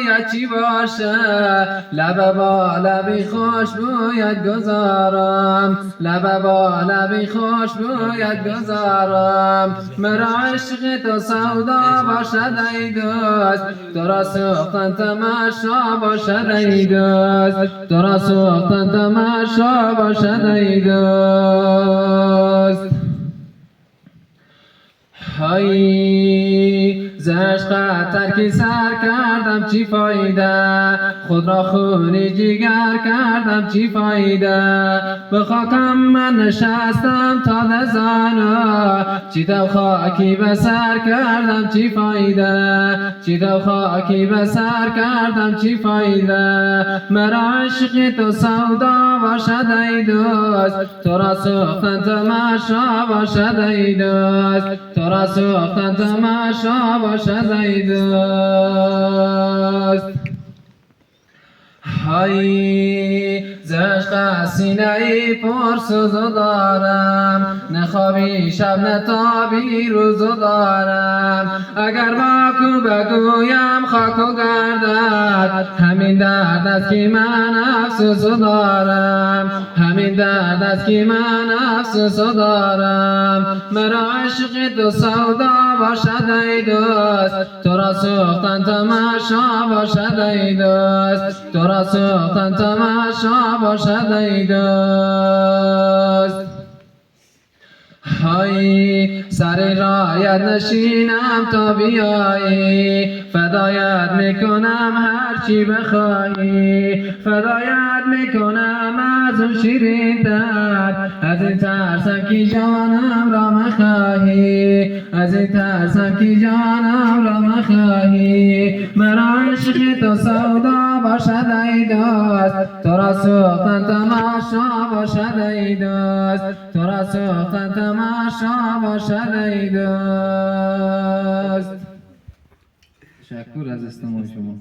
باید چی باشه لب با لبی خوش باید گذارم لب با لبی خوش باید گذارم مرا عشق تو سودا باشد ای دوست تو را سوختن تماشا باشد ای دوست تو را سوختن تماشا باشد ای دوست های ز عشقت ترکی سر کردم چی فایده خود را خونی جگر کردم چی فایده به خاکم من نشستم تا نزانا چی تو خاکی به سر کردم چی فایده چی تو خاکی به سر کردم چی فایده مرا عشق تو سودا باشد ای دوست تو را سوختن تماشا باشد ای دوست تو را سوختن تماشا باشد ای دوست های ز عشق سینه ای پر سوزو دارم نخوابی شب نتابی روزو دارم اگر با کو بگویم خاک و گردد همین درد است که من افسوسو دارم همین درد است که من افسوسو دارم مرا عشق تو سودا باشد ای دوست تو را سوختن تماشا باشد ای دوست تو را سوختن تماشا باشد ای دوست های سر رایت نشینم تا بیایی فدایت میکنم هرچی بخواهی فدایت میکنم از اون شیرین تر از این ترسم که جانم را مخواهی از این ترسم که جانم را مخواهی مرا عشق تو سودا باشد ای دوست تو را سوختن تماشا باشد ای دوست تو را سوختن تماشا باشد ای دوست. تشکر از استماع شما.